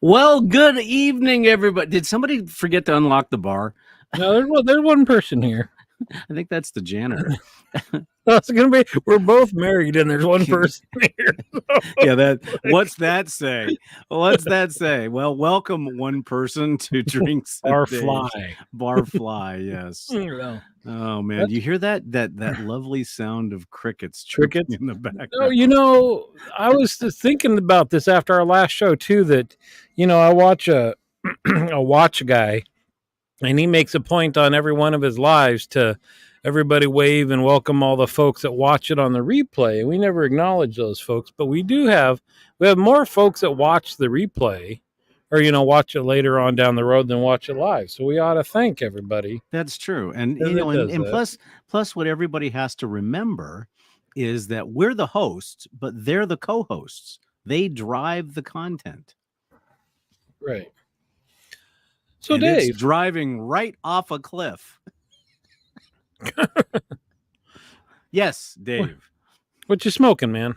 Well, good evening, everybody. Did somebody forget to unlock the bar? No, there's one person here. I think that's the janitor. That's gonna be. We're both married, and there's one person here. Yeah, what's that say? What's that say? Well, welcome one person to Drinks and Barfly. Days. Barfly, yes. No. Oh man, you hear that lovely sound of crickets Crickets in the background? No, I was just thinking about this after our last show too. That I watch a watch guy, and he makes a point on every one of his lives to everybody wave and welcome all the folks that watch it on the replay. And we never acknowledge those folks, but we have more folks that watch the replay or, watch it later on down the road than watch it live. So we ought to thank everybody. That's true. And, and plus what everybody has to remember is that we're the hosts, but they're the co-hosts. They drive the content. Right. So and Dave, it's driving right off a cliff. Yes, Dave. What you smoking, man?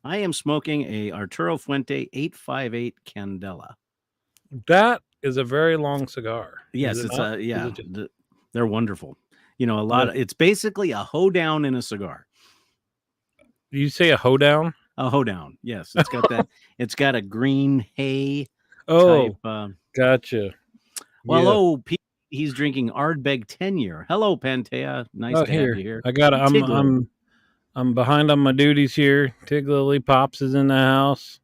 I am smoking a Arturo Fuente 858 Candela. That is a very long cigar. Yes, they're wonderful. It's basically a hoedown in a cigar. You say a hoedown? A hoedown. Yes, it's got that. It's got a green hay. Oh, type, gotcha. Well, he's drinking Ardbeg 10-year. Hello, Pantea. Nice to have you here. I got. I'm behind on my duties here. Tiglily Pops is in the house.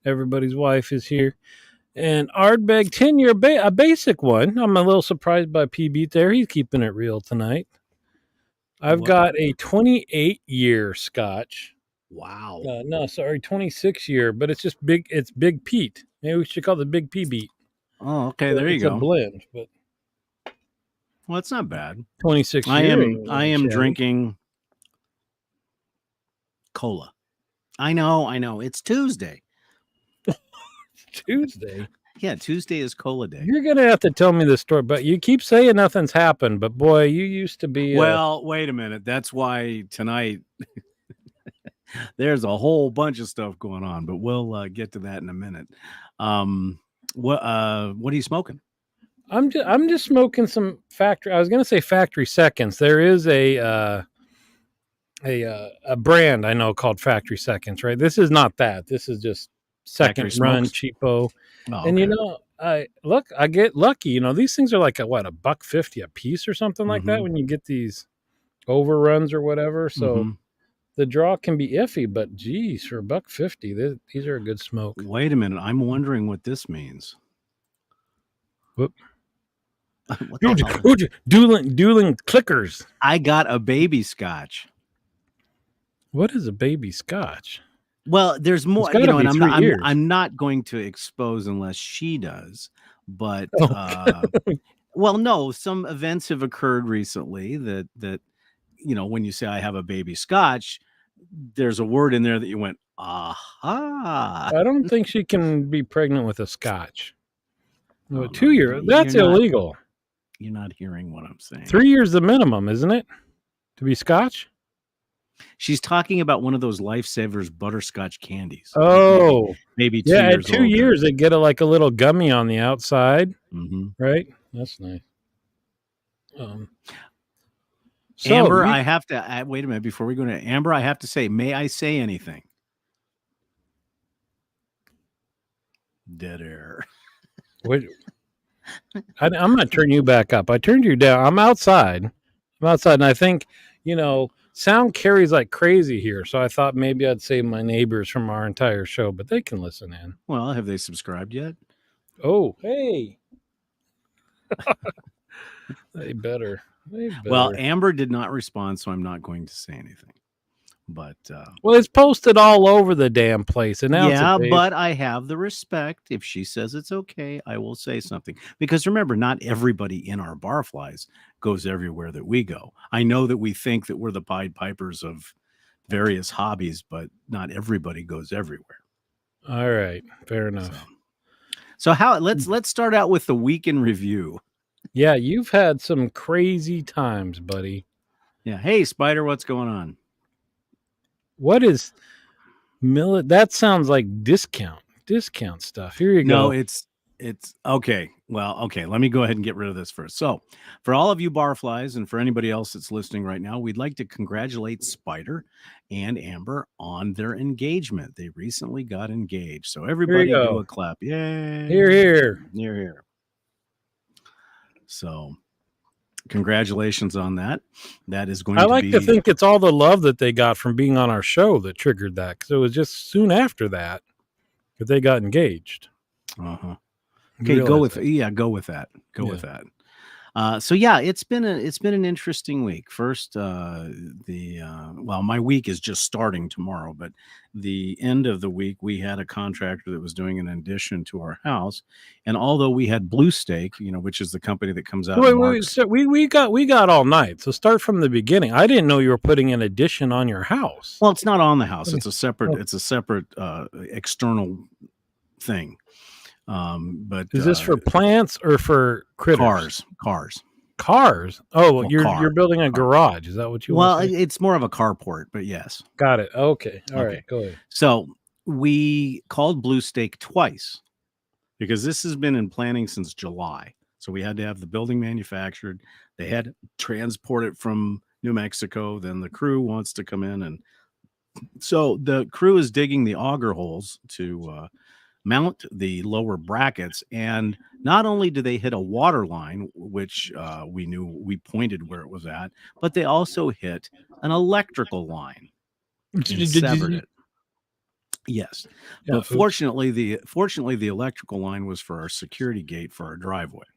Everybody's wife is here, and Ardbeg 10-year, a basic one. I'm a little surprised by PB there. He's keeping it real tonight. I've got a 28-year Scotch. Wow. 26-year, but it's just big. It's Big Pete. Maybe we should call it Big P Beat. Oh, okay. There you go. It's a blend, but it's not bad. 26 I am drinking cola. I know. It's Tuesday. Tuesday? Yeah, Tuesday is cola day. You're going to have to tell me the story, but you keep saying nothing's happened, but boy, you used to be... Well, wait a minute. That's why tonight there's a whole bunch of stuff going on, but we'll get to that in a minute. What are you smoking? I'm just smoking some factory. I was going to say Factory Seconds. There is a brand I know called Factory Seconds, right? This is not that. This is just second run cheapo. Oh, and okay. I get lucky. These things are like $1.50 a piece or something like that when you get these overruns or whatever. So the draw can be iffy, but geez, for $1.50, these are a good smoke. Wait a minute, I'm wondering what this means. Whoop. Dueling clickers. I got a baby Scotch. What is a baby Scotch? Well, there's more, and I'm not going to expose unless she does. But well, no, some events have occurred recently that when you say I have a baby Scotch, there's a word in there that you went, aha. I don't think she can be pregnant with a Scotch. No, 2 years. That's illegal. You're not hearing what I'm saying. 3 years the minimum, isn't it? To be Scotch? She's talking about one of those Lifesavers butterscotch candies. Oh, maybe 2 years. At 2 years, they get a little gummy on the outside, right? That's nice. So Amber, I have to wait a minute before we go to Amber. I have to say, may I say anything? Dead air. What? I'm not turning you back up. I turned you down. I'm outside, and I think sound carries like crazy here. So I thought maybe I'd save my neighbors from our entire show, but they can listen in. Well, have they subscribed yet? Oh, hey. They better. Well, Amber did not respond, so I'm not going to say anything. But it's posted all over the damn place. But I have the respect. If she says it's okay, I will say something. Because remember, not everybody in our barflies goes everywhere that we go. I know that we think that we're the Pied Pipers of various hobbies, but not everybody goes everywhere. All right, fair enough. So let's start out with the week in review. Yeah, you've had some crazy times, buddy. Yeah. Hey, Spider, what's going on? What is that sounds like discount. discount stuff. Here you No, go. it's okay. Well, okay. Let me go ahead and get rid of this first. So, for all of you barflies and for anybody else that's listening right now, we'd like to congratulate Spider and Amber on their engagement. They recently got engaged. So everybody do a clap. Yay! Here, here, here, here. So, congratulations on that. That is going I to like be. to think it's all the love that they got from being on our show that triggered that, because it was just soon after that they got engaged. Okay, go with that. Go with that. So yeah, it's been an interesting week. First, well, my week is just starting tomorrow, but the end of the week we had a contractor that was doing an addition to our house, and although we had Blue Stake, which is the company that comes out. Wait, so we got all night. So start from the beginning. I didn't know you were putting an addition on your house. Well, it's not on the house. It's a separate. It's a separate external thing. But is this for plants or for critters? Cars. Oh, you're building a garage. Is that what you want to say? It's more of a carport, but yes. Got it. Okay. All right. Go ahead. So we called Blue Stake twice because this has been in planning since July. So we had to have the building manufactured. They had to transport it from New Mexico. Then the crew wants to come in. And so the crew is digging the auger holes to mount the lower brackets, and not only do they hit a water line, which we pointed where it was at, but they also hit an electrical line and severed it. Yes, but fortunately the electrical line was for our security gate for our driveway.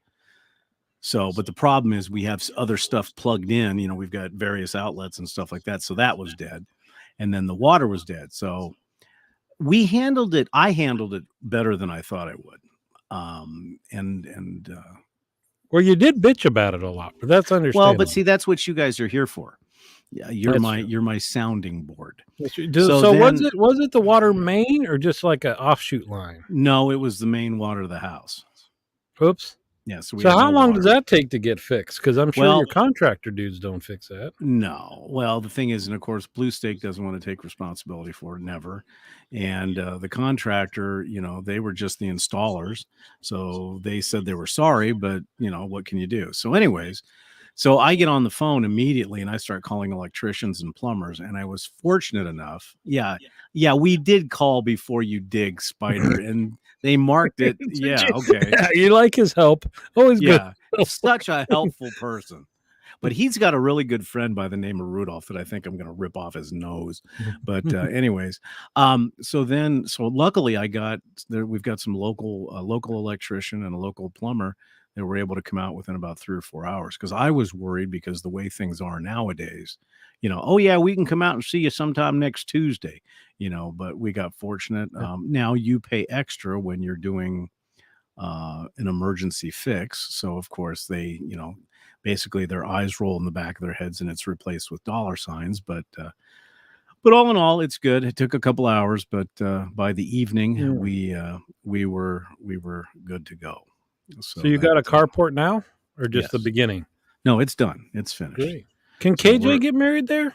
So, but the problem is we have other stuff plugged in. We've got various outlets and stuff like that. So that was dead, and then the water was dead. So I handled it better than I thought I would. Well, you did bitch about it a lot, but that's understandable. Well, but see, that's what you guys are here for. Yeah, you're my sounding board. So was it the water main or just like an offshoot line? No, it was the main water of the house. Oops. Yeah. So how long does that take to get fixed? Because I'm sure your contractor dudes don't fix that. No. Well, the thing is, and of course, Blue Stake doesn't want to take responsibility for it, never. And the contractor, they were just the installers. So they said they were sorry, but, what can you do? So anyways, so I get on the phone immediately and I start calling electricians and plumbers. And I was fortunate enough. Yeah, we did call before you dig, Spider, and they marked it. Yeah, okay. Yeah, you like his help. Always good. Such a helpful person. But he's got a really good friend by the name of Rudolph that I think I'm going to rip off his nose. But anyways, so luckily we've got some local electrician and a local plumber that were able to come out within about 3 or 4 hours, because I was worried because the way things are nowadays, oh yeah, we can come out and see you sometime next Tuesday, but we got fortunate. Now you pay extra when you're doing an emergency fix. So of course they, basically their eyes roll in the back of their heads and it's replaced with dollar signs. But all in all, it's good. It took a couple hours, but by the evening we were good to go. So you got a carport now, or just the beginning? No, it's done. It's finished. Great. Can KJ get married there?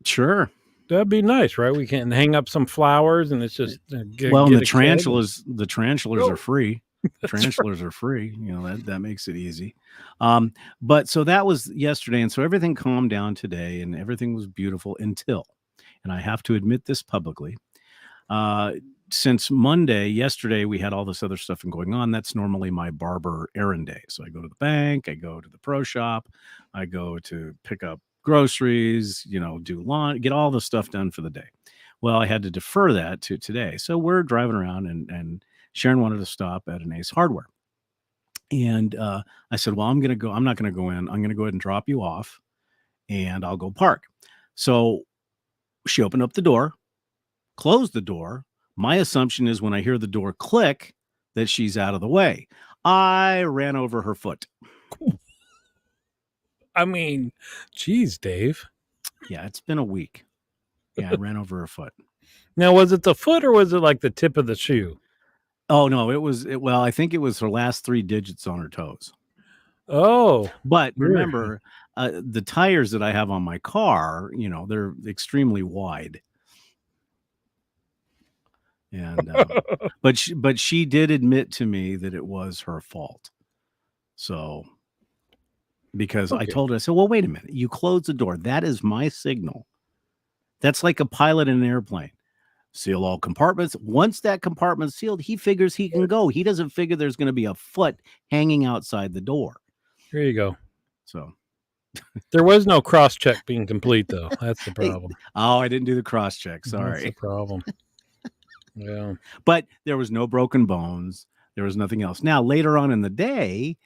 Sure. That'd be nice, right? We can hang up some flowers, and it's just the tarantulas. The tarantulas are free. The tarantulas are free. That makes it easy. But so that was yesterday, and so everything calmed down today, and everything was beautiful until, and I have to admit this publicly. Since yesterday, we had all this other stuff going on. That's normally my barber errand day. So I go to the bank, I go to the pro shop, I go to pick up groceries, do lawn, get all the stuff done for the day. Well, I had to defer that to today. So we're driving around and Sharon wanted to stop at an Ace Hardware. And I said, well, I'm not going to go in. I'm going to go ahead and drop you off and I'll go park. So she opened up the door, closed the door. My assumption is when I hear the door click that she's out of the way. I ran over her foot. I mean, geez, Dave. Yeah, it's been a week. Yeah, I ran over her foot. Now, was it the foot or was it like the tip of the shoe? Oh, no, well, I think it was her last 3 digits on her toes. Oh. But remember, the tires that I have on my car, they're extremely wide. And but she did admit to me that it was her fault. So because I told her, I said, well, wait a minute, you closed the door. That is my signal. That's like a pilot in an airplane. Seal all compartments. Once that compartment's sealed, he figures he can go. He doesn't figure there's going to be a foot hanging outside the door. There you go. So there was no cross check being complete, though. That's the problem. Oh, I didn't do the cross check. Sorry. That's the problem. Yeah. But there was no broken bones. There was nothing else. Now, later on in the day,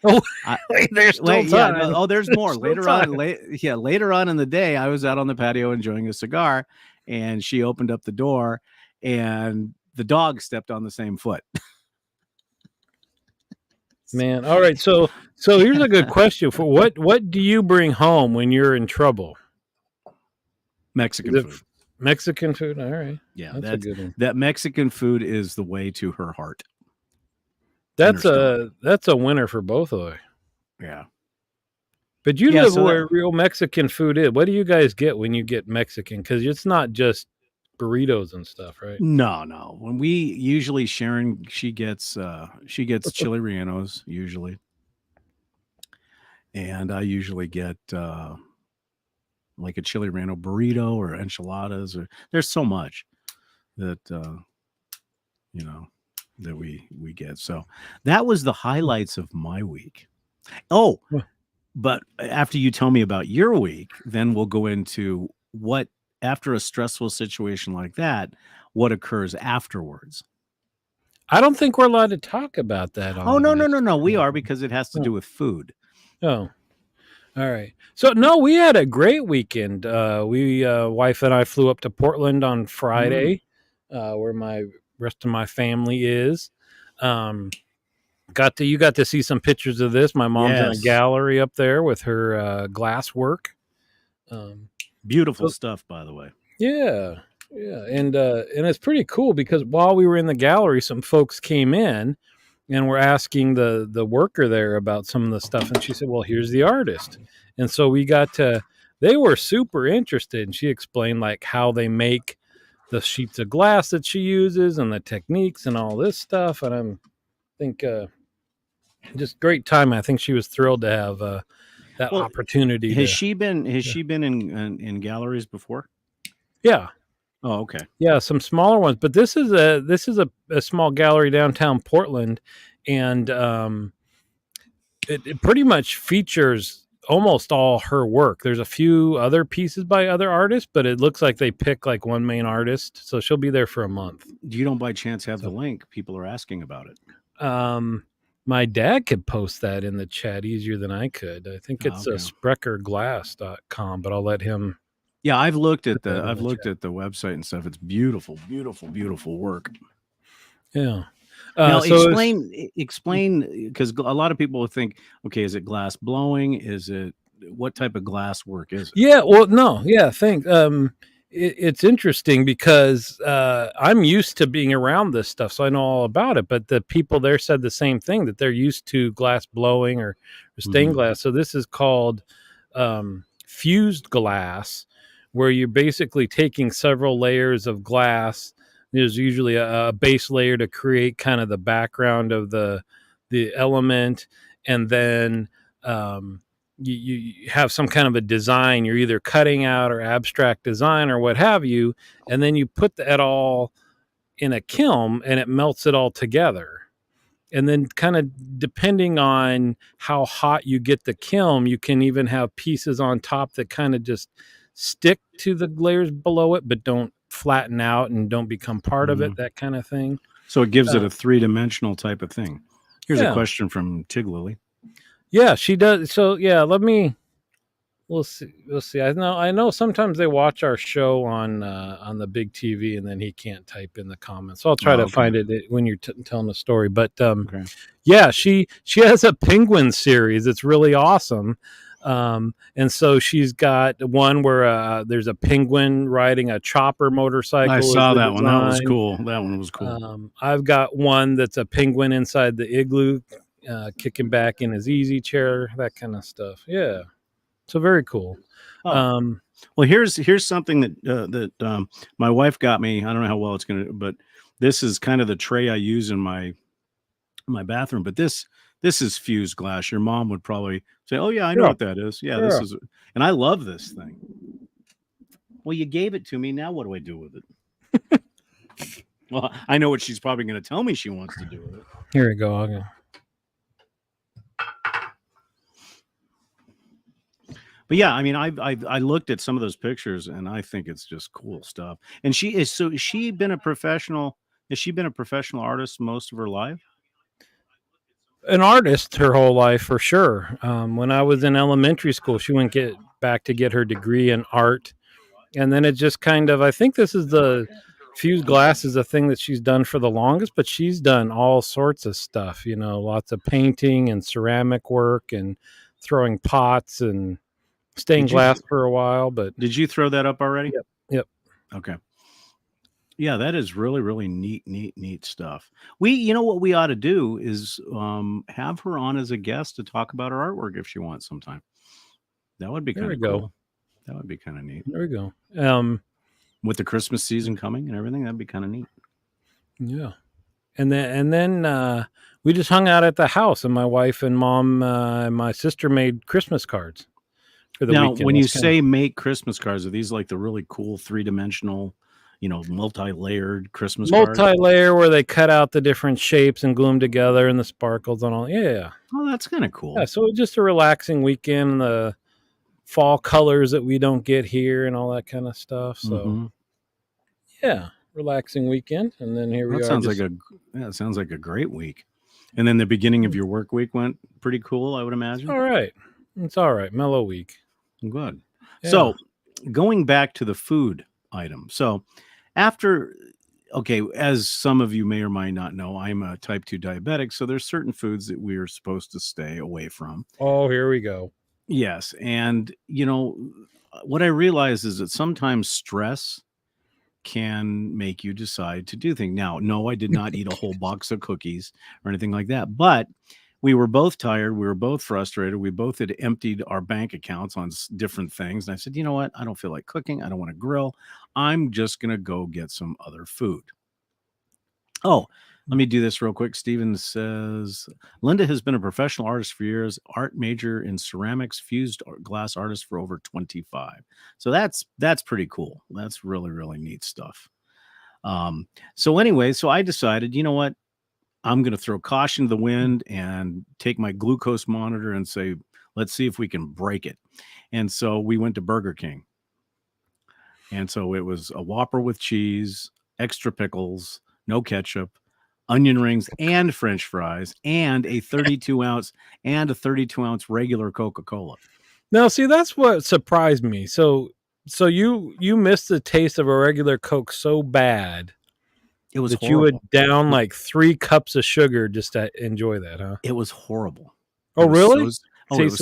there's still time. Yeah, there's more. Later on in the day, I was out on the patio enjoying a cigar, and she opened up the door, and the dog stepped on the same foot. Man, all right. So here's a good question for what do you bring home when you're in trouble? Mexican food. Mexican food. All right. Yeah, that's a good one. That Mexican food is the way to her heart. That's a winner for both of you. Yeah. But you live where real Mexican food is. What do you guys get when you get Mexican? Because it's not just burritos and stuff, right? No. When we usually Sharon, she gets chili rellenos usually, and I usually get like a chili relleno burrito or enchiladas. Or there's so much that that we get. So that was the highlights of my week. Oh, but after you tell me about your week, then we'll go into what, after a stressful situation like that, what occurs afterwards. I don't think we're allowed to talk about that. No. We are, because it has to do with food. Oh, all right. So no, we had a great weekend. Wife and I flew up to Portland on Friday, where my rest of my family is. You got to see some pictures of this. My mom's in a gallery up there with her glass work. Beautiful stuff, by the way. Yeah, and it's pretty cool because while we were in the gallery, some folks came in and were asking the worker there about some of the stuff, and she said, "Well, here's the artist," and so they were super interested, and she explained like how they make the sheets of glass that she uses and the techniques and all this stuff. And I think just great time. I think she was thrilled to have that opportunity. Has she been in galleries before? Yeah. Oh, okay. Yeah, some smaller ones, but this is a small gallery downtown Portland, and it pretty much features almost all her work. There's a few other pieces by other artists, but it looks like they pick like one main artist. So she'll be there for a month. You don't by chance have the link? People are asking about it. My dad could post that in the chat easier than I could. I think it's spreckerglass.com, but I'll let him. Yeah, I've looked at the website and stuff. It's beautiful, beautiful, beautiful work. Yeah. Now explain, because a lot of people would think, okay, is it glass blowing? Is it, what type of glass work is it? Yeah, well, no, yeah, thanks. It's interesting because I'm used to being around this stuff, so I know all about it. But the people there said the same thing, that they're used to glass blowing or stained glass. So this is called fused glass, where you're basically taking several layers of glass. There's usually a base layer to create kind of the background of the element, and then you have some kind of a design you're either cutting out or abstract design or what have you, and then you put that all in a kiln and it melts it all together. And then kind of depending on how hot you get the kiln, you can even have pieces on top that kind of just stick to the layers below it, but don't flatten out and don't become part of it, that kind of thing. So it gives it a three-dimensional type of thing. Here's a question from Tig Lily. Yeah, she does. So yeah, we'll see. I know sometimes they watch our show on the big TV, and then he can't type in the comments. So I'll try to find it when you're telling the story. But yeah, she has a penguin series. It's really awesome. And so she's got one where there's a penguin riding a chopper motorcycle. I saw that one. That was cool. That one was cool. I've got one that's a penguin inside the igloo, kicking back in his easy chair, that kind of stuff. Yeah. So very cool. Well, here's something that my wife got me. I don't know how well it's going to, but This is kind of the tray I use in my bathroom, but this is fused glass. Your mom would probably say, "Oh yeah, I know what that is." Yeah, this is, and I love this thing. Well, you gave it to me. Now what do I do with it? Well, I know what she's probably going to tell me she wants to do with it. Here we go. Okay. But yeah, I mean, I looked at some of those pictures, and I think it's just cool stuff. And she is so. Has she been a professional artist most of her life? An artist her whole life, for sure. When I was in elementary school, she went back to get her degree in art, and then it just kind of. I think this is the fused glass is a thing that she's done for the longest, but she's done all sorts of stuff. You know, lots of painting and ceramic work and throwing pots and stained glass for a while. But did you throw that up already? Yep. Okay. Yeah, that is really, really neat stuff. You know what we ought to do is have her on as a guest to talk about her artwork if she wants sometime. That would be kind of cool. That would be kind of neat. There we go. With the Christmas season coming and everything, that'd be kind of neat. Yeah. And then we just hung out at the house, and my wife and mom and my sister made Christmas cards for the weekend. Now, when you say make Christmas cards, are these like the really cool 3-dimensional, multi-layered Christmas cards? Multi-layer, where they cut out the different shapes and glue them together and the sparkles and all. Yeah. Oh, that's kind of cool. Yeah, so just a relaxing weekend, the fall colors that we don't get here and all that kind of stuff. So, yeah, relaxing weekend. And then here we are. That sounds like a great week. And then the beginning of your work week went pretty cool, I would imagine. All right. It's all right. Mellow week. Good. Yeah. So going back to the food item. So as some of you may or may not know, I'm a type 2 diabetic. So there's certain foods that we are supposed to stay away from. Oh, here we go. Yes. And, what I realize is that sometimes stress can make you decide to do things. Now, no, I did not eat a whole box of cookies or anything like that, but we were both tired. We were both frustrated. We both had emptied our bank accounts on different things. And I said, you know what? I don't feel like cooking. I don't want to grill. I'm just going to go get some other food. Oh, let me do this real quick. Steven says, Linda has been a professional artist for years, art major in ceramics, fused glass artist for over 25. So that's pretty cool. That's really, really neat stuff. So anyway, so I decided, you know what? I'm going to throw caution to the wind and take my glucose monitor and say, let's see if we can break it. And so we went to Burger King. And so it was a Whopper with cheese, extra pickles, no ketchup, onion rings and French fries, and a 32-ounce regular Coca-Cola. Now, see, that's what surprised me. So you missed the taste of a regular Coke so bad. It was that horrible. You would down like 3 cups of sugar just to enjoy that, huh? It was horrible. Oh, really? It was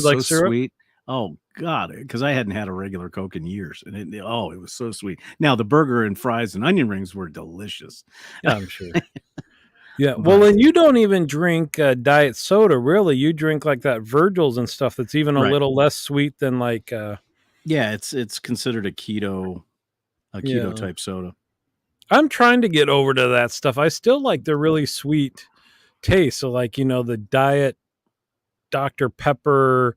like so sweet. Oh God, because I hadn't had a regular Coke in years, and it was so sweet. Now the burger and fries and onion rings were delicious. Yeah, I'm sure. Yeah, well, and you don't even drink diet soda, really. You drink like that Virgil's and stuff that's even a little less sweet than like. Yeah, it's considered a keto type soda. I'm trying to get over to that stuff. I still like the really sweet taste. So like, the diet Dr. Pepper,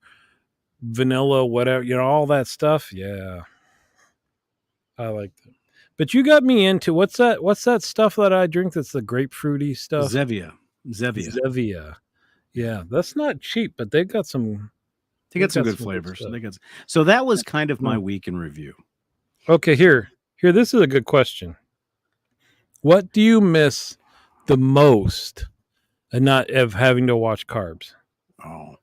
vanilla, whatever, all that stuff. Yeah. I like that. But you got me into what's that stuff that I drink that's the grapefruity stuff? Zevia. Yeah, that's not cheap, but they got some good flavors. So that was kind of my week in review. Okay, here, this is a good question. What do you miss the most and not of having to watch carbs? Oh,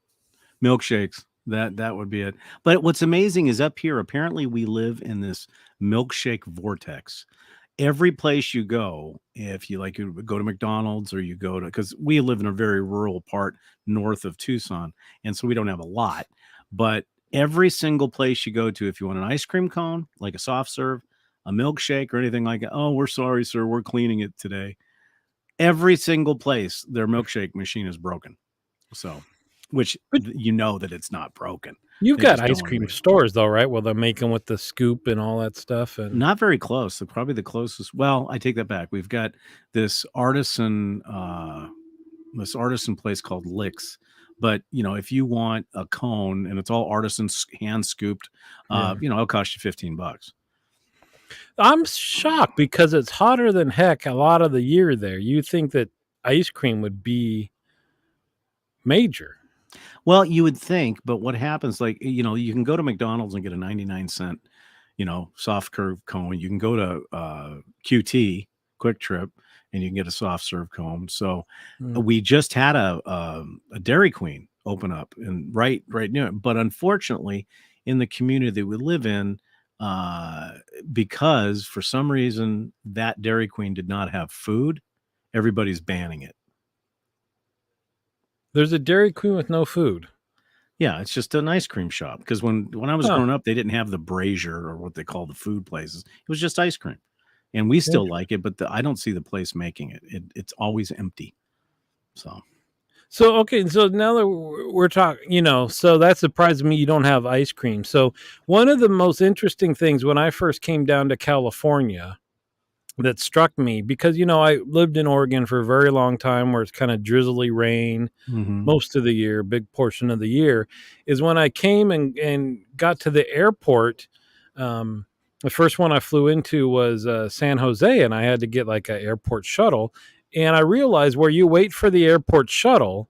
milkshakes. That would be it. But what's amazing is up here, apparently we live in this milkshake vortex. Every place you go, if you go to McDonald's or you go to, because we live in a very rural part north of Tucson, and so we don't have a lot, but every single place you go to, if you want an ice cream cone, like a soft serve, a milkshake or anything like that, oh, we're sorry, sir, we're cleaning it today. Every single place, their milkshake machine is broken. So which you know that it's not broken. You've got ice cream stores though, right? Well, they're making with the scoop and all that stuff. And not very close. So probably the closest. Well, I take that back. We've got this artisan place called Licks. But if you want a cone and it's all artisan hand scooped, it'll cost you $15. I'm shocked because it's hotter than heck a lot of the year there. You think that ice cream would be major. Well, you would think, but what happens, you can go to McDonald's and get a 99-cent, soft curve cone. You can go to QT, Quick Trip, and you can get a soft serve cone. So we just had a Dairy Queen open up and right near it. But unfortunately, in the community that we live in, because for some reason that Dairy Queen did not have food, everybody's banning it. There's a Dairy Queen with no food. Yeah, it's just an ice cream shop. Because when I was growing up, they didn't have the brazier or what they call the food places. It was just ice cream. And we still like it, but I don't see the place making it. It's always empty. So okay. So now that we're talking, so that surprised me you don't have ice cream. So one of the most interesting things when I first came down to California that struck me, because, I lived in Oregon for a very long time where it's kind of drizzly rain most of the year, big portion of the year, is when I came and got to the airport. The first one I flew into was San Jose, and I had to get like an airport shuttle. And I realized where you wait for the airport shuttle,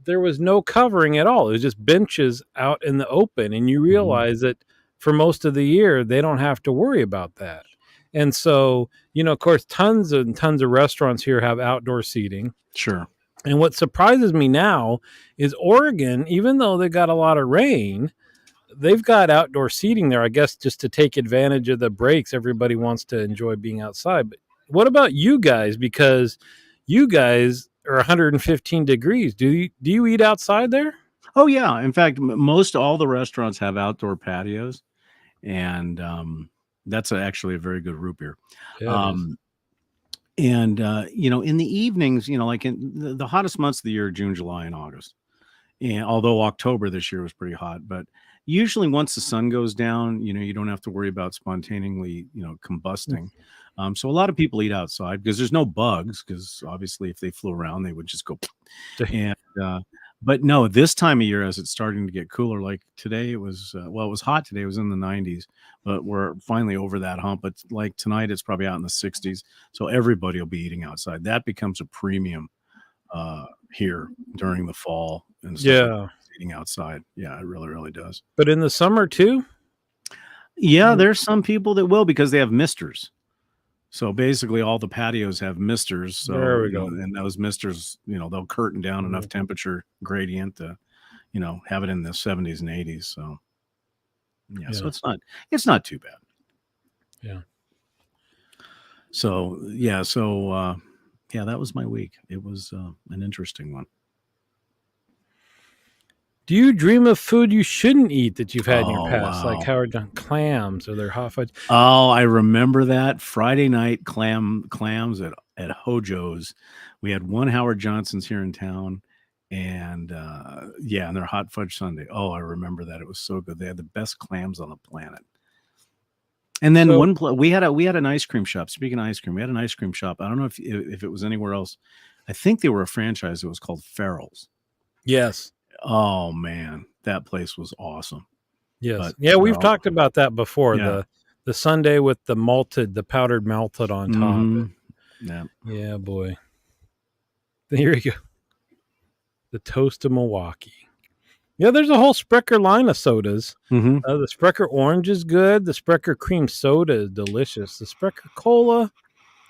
there was no covering at all. It was just benches out in the open. And you realize that for most of the year, they don't have to worry about that. And so, of course, tons and tons of restaurants here have outdoor seating. Sure. And what surprises me now is Oregon, even though they got a lot of rain, they've got outdoor seating there, I guess, just to take advantage of the breaks. Everybody wants to enjoy being outside. But what about you guys? Because you guys are 115 degrees. Do you eat outside there? Oh, yeah. In fact, most all the restaurants have outdoor patios. And that's actually a very good root beer. Yeah, and, in the evenings, like in the hottest months of the year, June, July, and August. And although October this year was pretty hot, but usually once the sun goes down, you don't have to worry about spontaneously, combusting. So a lot of people eat outside because there's no bugs, because obviously if they flew around, they would just go. And, but no, this time of year, as it's starting to get cooler, like today, it was, it was hot today. It was in the 90s, but we're finally over that hump. But like tonight, it's probably out in the 60s. So everybody will be eating outside. That becomes a premium here during the fall and stuff. Yeah. Eating outside. Yeah, it really, really does. But in the summer too? Yeah, there's some people that will, because they have misters. So basically all the patios have misters. So there we go. And those misters, they'll curtain down enough temperature gradient to, have it in the 70s and 80s. So yeah, so it's not too bad. Yeah. So yeah, that was my week. It was an interesting one. Do you dream of food you shouldn't eat that you've had in your past? Wow. Like Howard done clams or their hot fudge? Oh, I remember that Friday night clams at Hojo's. We had one Howard Johnson's here in town, and and their hot fudge sundae. Oh, I remember that. It was so good. They had the best clams on the planet. And then we had an ice cream shop. Speaking of ice cream, we had an ice cream shop. I don't know if it was anywhere else. I think they were a franchise. It was called Farrell's. Yes. Oh man, that place was awesome. Yes. But, we've talked about that before. Yeah. The sundae with the powdered malted on top. Mm-hmm. Yeah. Yeah, boy. Here you go. The Toast of Milwaukee. Yeah, there's a whole Sprecher line of sodas. Mm-hmm. The Sprecher Orange is good. The Sprecher Cream Soda is delicious. The Sprecher Cola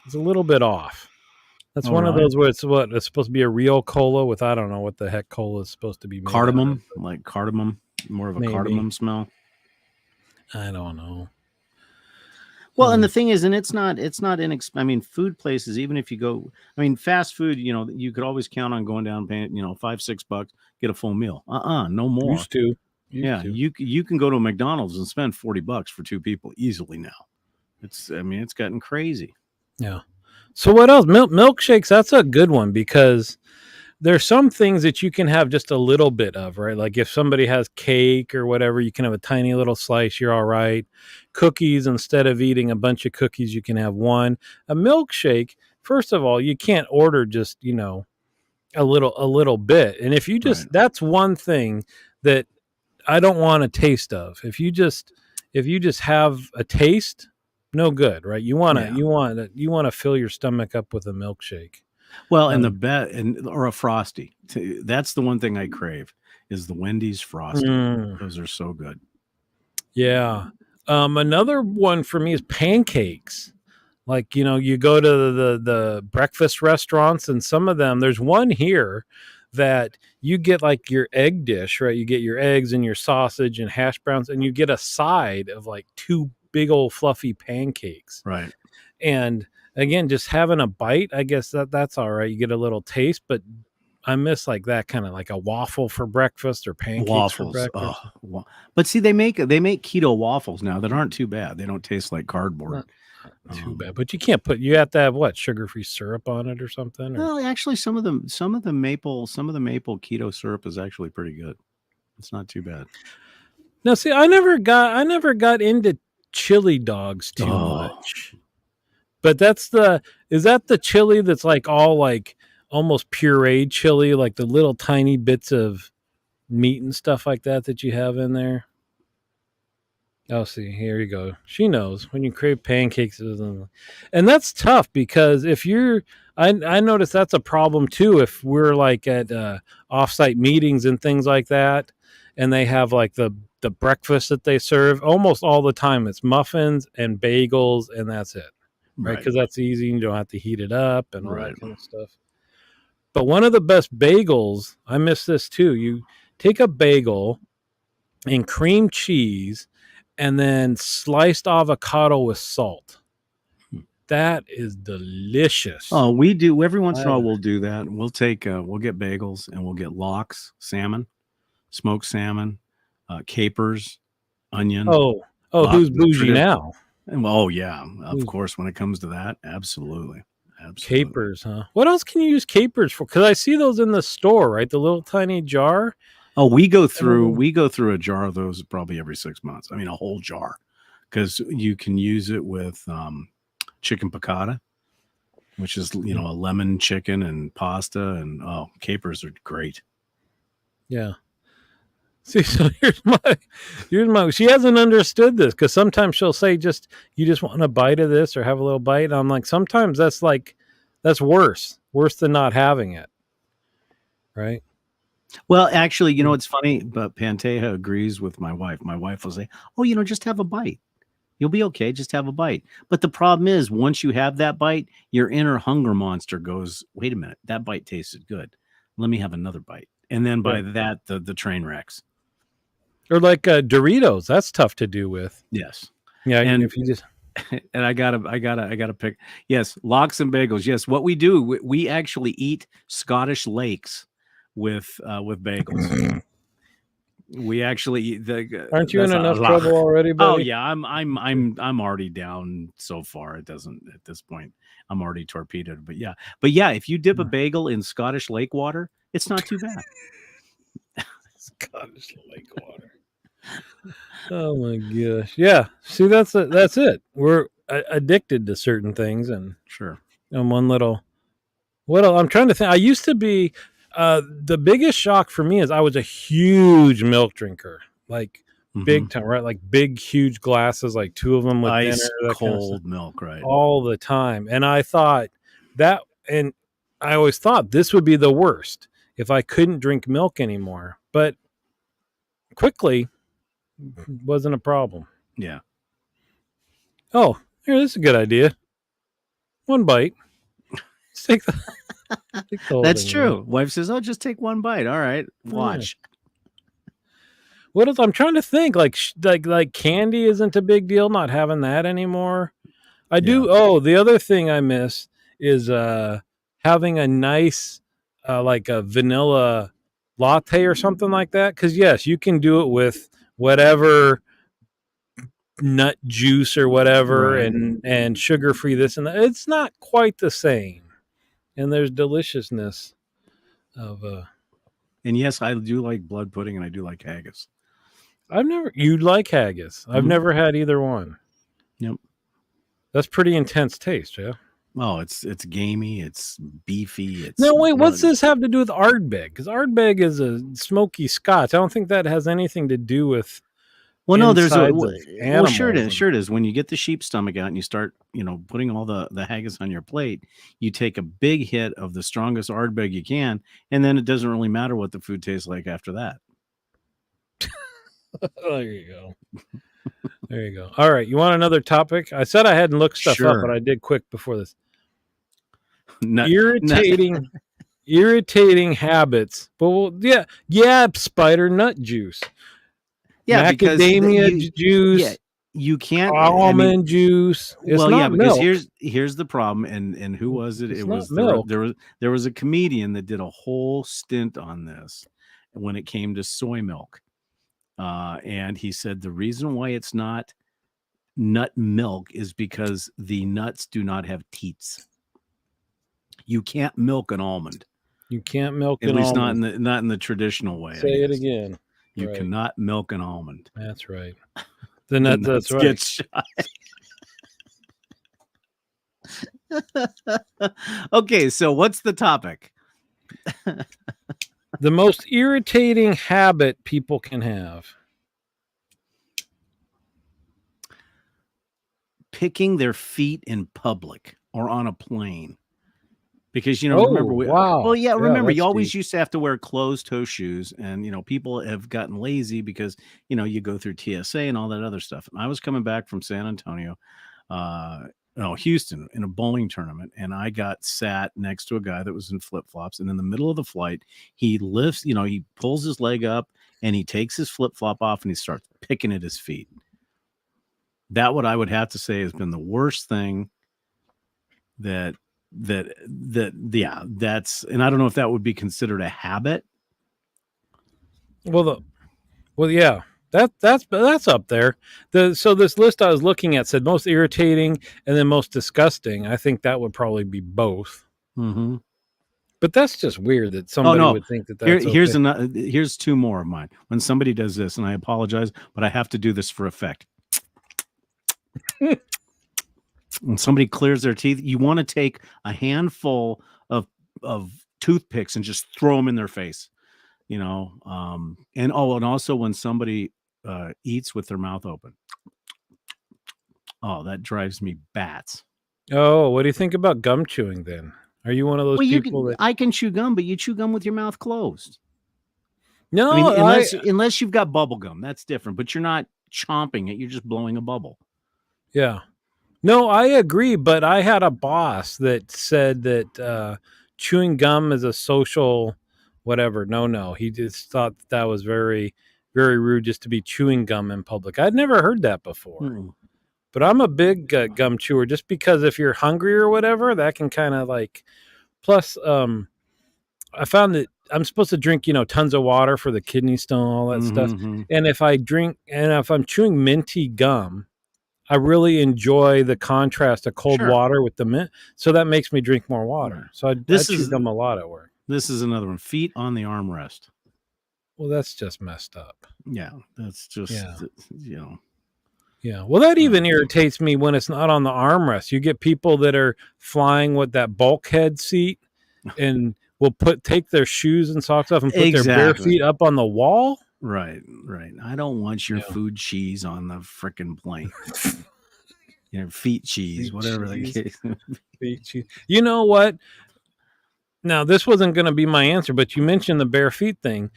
is a little bit off. That's one of those where it's supposed to be a real cola with, I don't know what the heck cola is supposed to be. Cardamom, like cardamom, more of a cardamom smell. I don't know. Well, and the thing is, and it's not food places, even if you go, fast food, you could always count on going down, paying, $5-6, get a full meal. No more. Used to. You can go to a McDonald's and spend $40 for two people easily now. It's gotten crazy. Yeah. So what else? Milkshakes, that's a good one, because there's some things that you can have just a little bit of, right? Like if somebody has cake or whatever, you can have a tiny little slice. You're all right. Cookies, instead of eating a bunch of cookies, you can have one. A milkshake, first of all, you can't order just, a little bit. And if you just, that's one thing that I don't want a taste of. If you just have a taste, no good, right? You want to fill your stomach up with a milkshake. Well, or a Frosty. That's the one thing I crave is the Wendy's Frosty. Those are so good. Yeah. Another one for me is pancakes. Like, you go to the breakfast restaurants, and some of them, there's one here that you get like your egg dish, right? You get your eggs and your sausage and hash browns, and you get a side of like 2 big old fluffy pancakes. Right. And again, just having a bite, I guess that's all right. You get a little taste, but I miss like that kind of like a waffle for breakfast or pancakes for breakfast. But see, they make keto waffles now that aren't too bad. They don't taste like cardboard. Not too bad, but you have to have what, sugar-free syrup on it or something? Well, actually, some of the maple keto syrup is actually pretty good. It's not too bad. Now, see, I never got into chili dogs too much. But is that the chili that's like all like almost pureed chili, like the little tiny bits of meat and stuff like that you have in there? Oh, see, here you go. She knows when you crave pancakes. And that's tough because I notice that's a problem too. If we're like at offsite meetings and things like that, and they have like the breakfast that they serve, almost all the time it's muffins and bagels, and that's it. Right? Because that's easy. You don't have to heat it up and all that kind of stuff. But one of the best bagels, I miss this too. You take a bagel and cream cheese and then sliced avocado with salt. That is delicious. Oh, we do. Every once in a while, we'll do that. We'll get bagels and we'll get lox, salmon, smoked salmon, capers, onion. Oh, who's bougie now? Oh, yeah. Of course, when it comes to that, absolutely. Capers, huh? What else can you use capers for? Because I see those in the store, right? The little tiny jar. Oh, we go through a jar of those probably every 6 months. I mean, a whole jar, because you can use it with chicken piccata, which is a lemon chicken and pasta, and capers are great. Yeah. See, so here's my. She hasn't understood this, because sometimes she'll say, you just want a bite of this or have a little bite. And I'm like, sometimes that's worse than not having it, right? Well, actually, it's funny, but Panteja agrees with my wife. My wife will say, "Oh, just have a bite. You'll be okay. Just have a bite." But the problem is, once you have that bite, your inner hunger monster goes, "Wait a minute, that bite tasted good. Let me have another bite." And then by that, the train wrecks. Or like Doritos, that's tough to do with. Yes. Yeah, and if you just and I gotta pick. Yes, lox and bagels. Yes, what we do, we actually eat Scottish lakes with bagels. We actually eat Aren't you in enough trouble already, buddy? Oh yeah, I'm already down so far. It doesn't at this point. I'm already torpedoed. But yeah, if you dip a bagel in Scottish lake water, it's not too bad. Scottish lake water. Oh my gosh. Yeah. See, that's it. We're addicted to certain things, and sure. And one little. I'm trying to think. I used to be. The biggest shock for me is I was a huge milk drinker, like big time, right? Like big, huge glasses, like 2 of them with ice dinner, cold milk, right? All the time. And I thought and I always thought this would be the worst if I couldn't drink milk anymore. But quickly, wasn't a problem. Yeah. Oh, here, this is a good idea. One bite. Take the That's true. Wife says, "Oh, just take one bite." All right, watch. What else? I'm trying to think. Like candy isn't a big deal. Not having that anymore. I do. Oh, the other thing I miss is having a nice like a vanilla latte or something like that. Because yes, you can do it with whatever nut juice or whatever, and sugar free this and that. It's not quite the same. And there's deliciousness. And yes, I do like blood pudding, and I do like haggis. You like haggis. I've never had either one. Yep. That's pretty intense taste, yeah. Oh, it's gamey, it's beefy. It's no, wait, what's this have to do with Ardbeg? Because Ardbeg is a smoky Scotch. I don't think that has anything to do with. Well, no, there's sure it is. Sure it is. When you get the sheep stomach out and you start, putting all the haggis on your plate, you take a big hit of the strongest Ardbeg you can, and then it doesn't really matter what the food tastes like after that. There you go. There you go. All right. You want another topic? I said I hadn't looked stuff up, but I did quick before this. Irritating habits. But spider nut juice. Yeah, macadamia juice. Yeah, you can't almond juice. It's not because milk. here's the problem. And who was it? It was there was a comedian that did a whole stint on this when it came to soy milk. And he said the reason why it's not nut milk is because the nuts do not have teats. You can't milk an almond. You can't milk an almond. At least not in the traditional way. Say it again. You cannot milk an almond. That's right. The nuts that's right. Get shot. Okay, so what's the topic? The most irritating habit people can have. Picking their feet in public or on a plane. Because, remember, remember you always used to have to wear closed-toe shoes, and, people have gotten lazy because, you go through TSA and all that other stuff. And I was coming back from San Antonio, Houston, in a bowling tournament, and I got sat next to a guy that was in flip-flops, and in the middle of the flight, he lifts, he pulls his leg up, and he takes his flip-flop off, and he starts picking at his feet. That what I would have to say has been the worst thing that's, and I don't know if that would be considered a habit. Yeah, that's up there. So this list I was looking at said most irritating and then most disgusting. I think that would probably be both. Mm-hmm. But that's just weird that somebody would think that that's okay. Here's two more of mine. When somebody does this, and I apologize, but I have to do this for effect. When somebody clears their teeth, you want to take a handful of toothpicks and just throw them in their face, and also when somebody eats with their mouth open. Oh, that drives me bats. Oh, what do you think about gum chewing then? Are you one of those people I can chew gum, but you chew gum with your mouth closed. No, unless you've got bubble gum, that's different, but you're not chomping it, you're just blowing a bubble. Yeah. No, I agree, but I had a boss that said that chewing gum is a social whatever. No. He just thought that was very, very rude just to be chewing gum in public. I'd never heard that before. But I'm a big gum chewer just because if you're hungry or whatever, that can kind of plus I found that I'm supposed to drink, tons of water for the kidney stone, all that stuff. And if I'm chewing minty gum, I really enjoy the contrast of cold water with the mint. So that makes me drink more water. So I chew gum a lot at work. This is another one. Feet on the armrest. Well, that's just messed up. Yeah, that's just, Yeah. Well, that even irritates me when it's not on the armrest. You get people that are flying with that bulkhead seat and will take their shoes and socks off and put their bare feet up on the wall. Right. I don't want your food cheese on the frickin' plane. Feet cheese, whatever the case. Feet cheese. You know what? Now, this wasn't going to be my answer, but you mentioned the bare feet thing.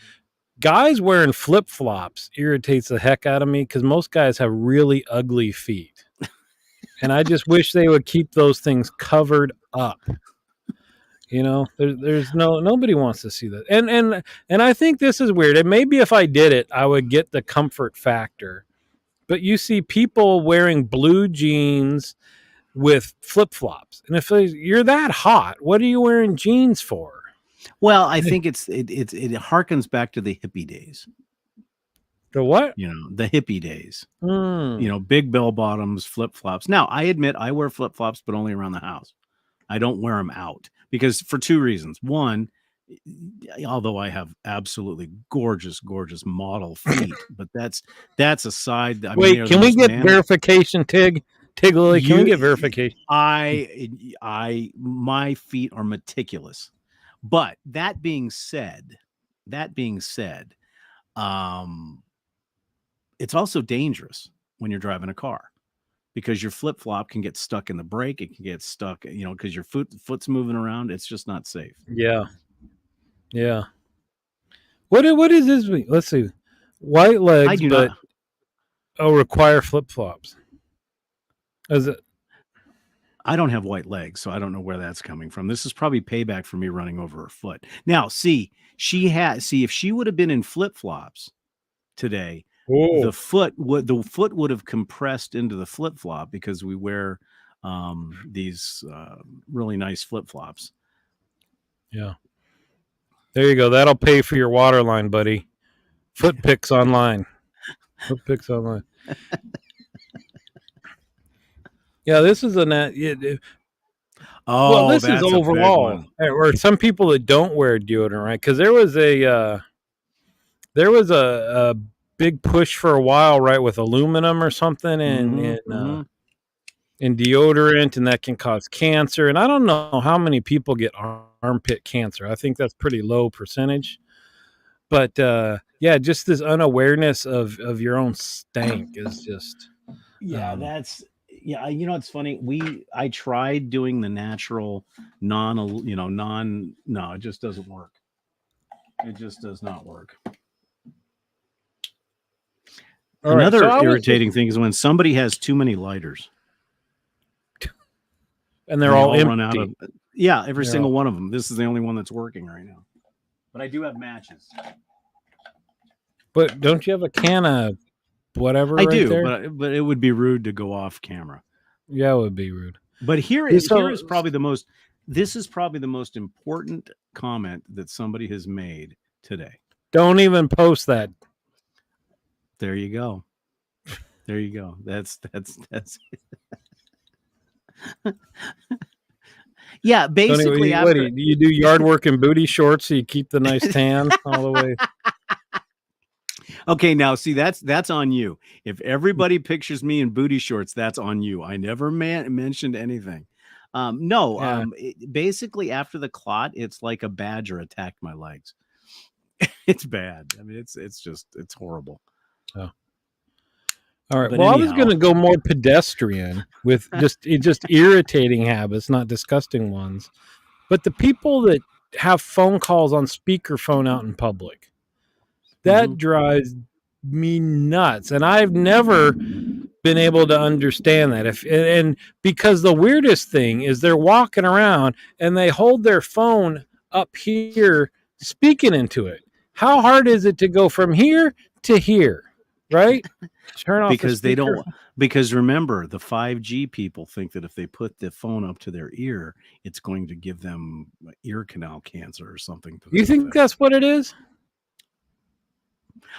Guys wearing flip-flops irritates the heck out of me because most guys have really ugly feet. And I just wish they would keep those things covered up. There's nobody wants to see that. And I think this is weird. And maybe if I did it, I would get the comfort factor. But you see people wearing blue jeans with flip-flops. And if you're that hot, what are you wearing jeans for? Well, I think it harkens back to the hippie days. The what? The hippie days. Big bell bottoms, flip-flops. Now, I admit I wear flip-flops, but only around the house. I don't wear them out because for two reasons. One, although I have absolutely gorgeous model feet, but that's aside. I mean, Wait, can we get verification, Tig Lily? Can we get verification? My feet are meticulous. But that being said, it's also dangerous when you're driving a car, because your flip-flop can get stuck in the brake. It can get stuck, because your foot's moving around. It's just not safe. Yeah. What is this? Let's see. White legs, but require flip-flops. Is it? I don't have white legs, so I don't know where that's coming from. This is probably payback for me running over her foot. Now, if she would have been in flip-flops today, the foot would have compressed into the flip-flop, because we wear these really nice flip-flops. Yeah. There you go. That'll pay for your water line, buddy. Foot pics online. Foot pics online. Yeah, this is this is overall. Or some people that don't wear deodorant, right? Because there was a big push for a while, right, with aluminum or something in deodorant, and that can cause cancer. And I don't know how many people get armpit cancer. I think that's pretty low percentage. But just this unawareness of your own stank is just it's funny. I tried doing the natural it just doesn't work. It just does not work. Another irritating thing is when somebody has too many lighters. And they're all empty. Run out of, every single one of them. This is the only one that's working right now. But I do have matches. But don't you have a can of whatever? I do, but it would be rude to go off camera. Yeah, it would be rude. But here is probably the most. This is probably the most important comment that somebody has made today. Don't even post that. There you go. There you go. That's. Yeah, basically. Do you do yard work in booty shorts so you keep the nice tan all the way? Okay, now see, that's on you. If everybody pictures me in booty shorts, that's on you. I never mentioned anything. Basically after the clot, it's like a badger attacked my legs. It's bad. I mean, it's horrible. Oh. All right. Well, I was going to go more pedestrian with just irritating habits, not disgusting ones. But the people that have phone calls on speakerphone out in public, that drives me nuts. And I've never been able to understand that. And because the weirdest thing is they're walking around and they hold their phone up here speaking into it. How hard is it to go from here to here? Right? Turn off because remember, the 5G people think that if they put the phone up to their ear, it's going to give them ear canal cancer or something. You think that's what it is?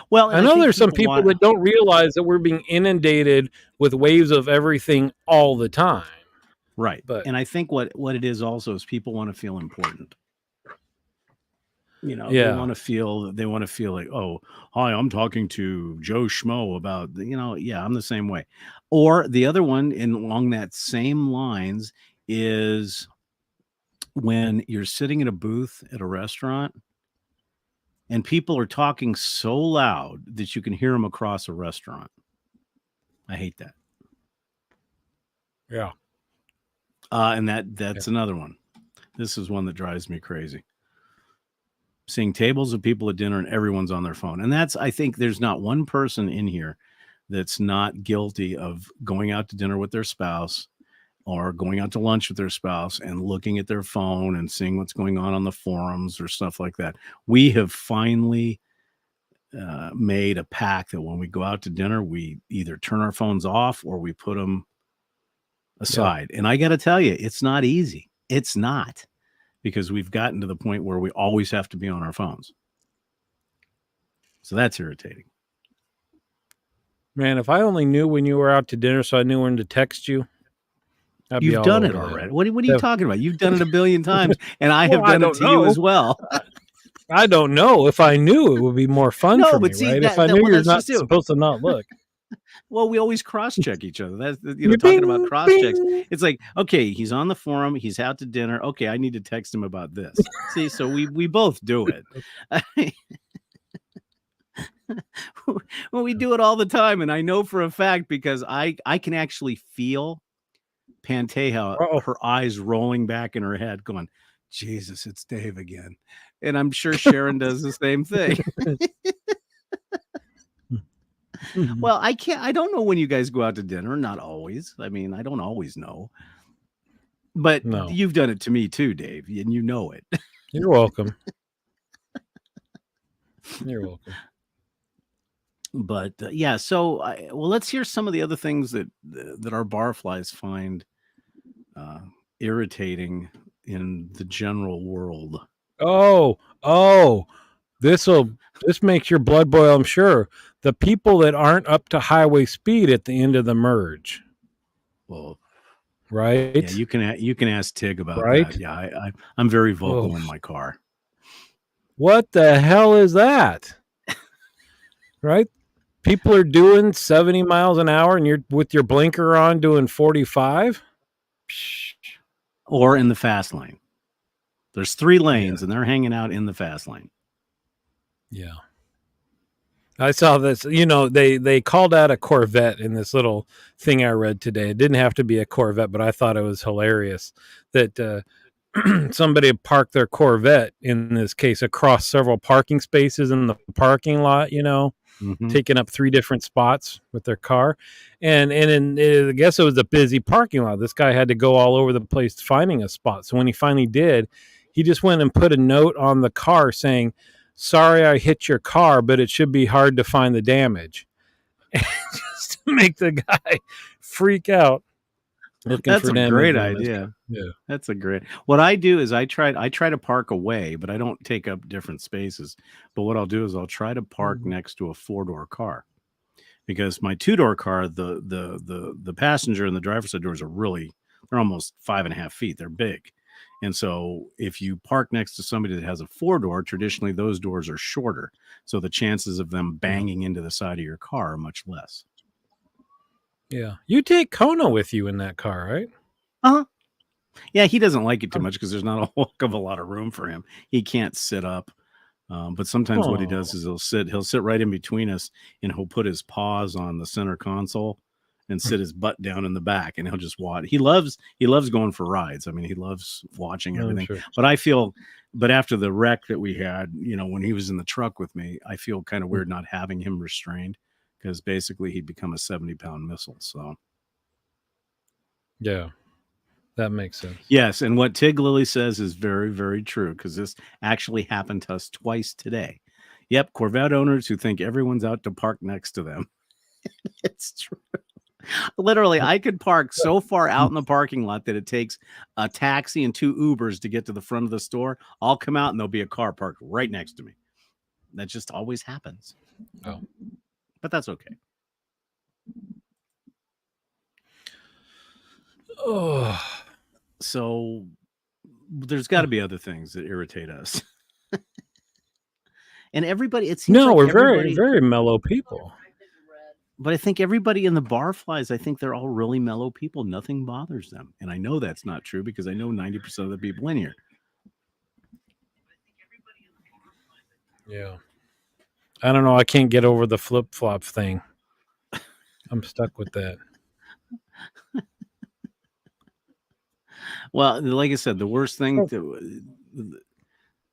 Well, I know there's some people that don't realize that we're being inundated with waves of everything all the time. Right. And I think what it is also is people want to feel important. They want to feel like, oh, hi, I'm talking to Joe Schmo about, I'm the same way. Or the other one along that same lines is when you're sitting in a booth at a restaurant and people are talking so loud that you can hear them across a restaurant. I hate that. Yeah. And that's another one. This is one that drives me crazy. Seeing tables of people at dinner and everyone's on their phone. And I think there's not one person in here that's not guilty of going out to dinner with their spouse or going out to lunch with their spouse and looking at their phone and seeing what's going on the forums or stuff like that. We have finally made a pact that when we go out to dinner, we either turn our phones off or we put them aside. Yeah. And I got to tell you, it's not easy. It's not. Because we've gotten to the point where we always have to be on our phones. So that's irritating. Man, if I only knew when you were out to dinner so I knew when to text you. You've done it already. What are you talking about? You've done it a billion times, and I have done it to you as well. I don't know. If I knew, it would be more fun for me, see, right? If I knew you're not supposed to not look. Well, we always cross-check each other. That's, Bing, talking about cross-checks. bing. It's like, okay, he's on the forum, he's out to dinner. Okay, I need to text him about this. See, so we both do it. Well, we do it all the time, and I know for a fact because I can actually feel Panteja, her eyes rolling back in her head, going, Jesus, it's Dave again. And I'm sure Sharon does the same thing. Well, I don't know when you guys go out to dinner. Not always. I mean, I don't always know. But you've done it to me too, Dave, and you know it. You're welcome. You're welcome. But yeah, so let's hear some of the other things that our barflies find irritating in the general world. This makes your blood boil, I'm sure. The people that aren't up to highway speed at the end of the merge. Well, right? Yeah, you can ask Tig about that. Yeah, I'm very vocal in my car. What the hell is that? Right? People are doing 70 miles an hour and you're with your blinker on doing 45? Or in the fast lane. There's 3 lanes and they're hanging out in the fast lane. Yeah. I saw this, they called out a Corvette in this little thing I read today. It didn't have to be a Corvette, but I thought it was hilarious that somebody had parked their Corvette, in this case, across several parking spaces in the parking lot, taking up 3 different spots with their car. And I guess it was a busy parking lot. This guy had to go all over the place finding a spot. So when he finally did, he just went and put a note on the car saying, "Sorry I hit your car, but it should be hard to find the damage." Just to make the guy freak out. That's a great idea. Yeah, that's a great. What I do is I try to park away, but I don't take up different spaces. But what I'll do is I'll try to park next to a 4-door car, because my 2-door car, the passenger and the driver's side doors they're almost 5.5 feet. They're big. And so if you park next to somebody that has a 4-door, traditionally those doors are shorter. So the chances of them banging into the side of your car are much less. Yeah. You take Kona with you in that car, right? Uh-huh. Yeah, he doesn't like it too much because there's not a whole of a lot of room for him. He can't sit up. But sometimes what he does is he'll sit right in between us, and he'll put his paws on the center console and sit his butt down in the back, and he'll just watch. He loves going for rides. I mean, he loves watching everything. Sure. But after the wreck that we had, when he was in the truck with me, I feel kind of weird not having him restrained, because basically he'd become a 70-pound missile. So yeah, that makes sense. Yes, and what Tig Lily says is very, very true, because this actually happened to us twice today. Yep, Corvette owners who think everyone's out to park next to them. It's true. Literally, I could park so far out in the parking lot that it takes a taxi and 2 Ubers to get to the front of the store. I'll come out and there'll be a car parked right next to me. That just always happens. Oh. But that's okay. Oh. So there's got to be other things that irritate us. And everybody, it seems we're very, very mellow people. But I think everybody in the barflies, I think they're all really mellow people. Nothing bothers them. And I know that's not true because I know 90% of the people in here. Yeah. I don't know. I can't get over the flip-flop thing. I'm stuck with that. Well, like I said, the worst thing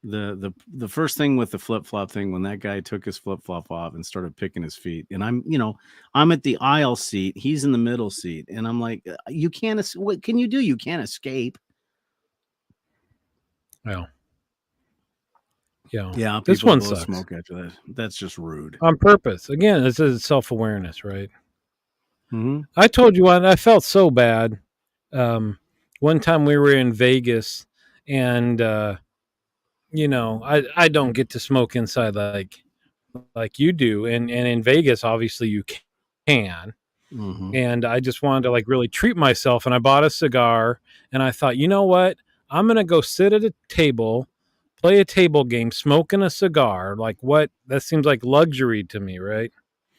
the first thing with the flip-flop thing, when that guy took his flip-flop off and started picking his feet, and I'm at the aisle seat, he's in the middle seat, and I'm like, you can't, what can you do? You can't escape. Well, yeah, this one sucks. Smoke after that. That's just rude. On purpose. Again, this is self-awareness, right? Mm-hmm. I told you I felt so bad. One time we were in Vegas, and I don't get to smoke inside like you do, and in Vegas obviously you can. Mm-hmm. And I just wanted to really treat myself, and I bought a cigar, and I thought, you know what, I'm gonna go sit at a table play a table game, smoking a cigar. Like, what? That seems like luxury to me, right?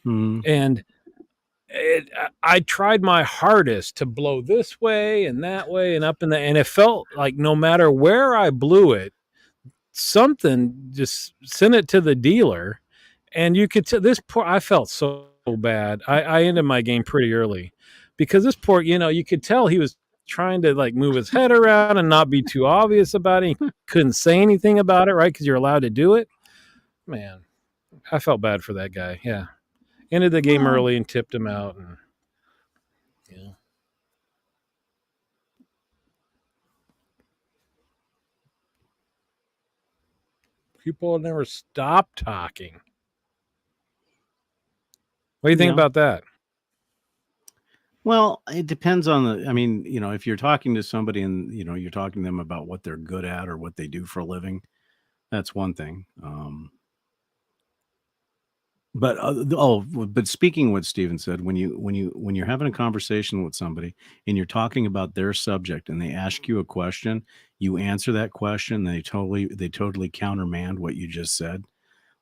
And I tried my hardest to blow this way and that way and up in the, and it felt like no matter where I blew it, something just sent it to the dealer. And you could tell this poor, I felt so bad. I ended my game pretty early because this poor, you could tell he was trying to like move his head around and not be too obvious about it. He couldn't say anything about it, right? Because you're allowed to do it. Man, I felt bad for that guy. Yeah. Ended the game early and tipped him out. And yeah. People never stop talking. What do you think about that? Well, it depends on I mean, if you're talking to somebody and, you're talking to them about what they're good at or what they do for a living, that's one thing. But speaking of what Steven said, when you're having a conversation with somebody and you're talking about their subject and they ask you a question, you answer that question, they totally countermand what you just said.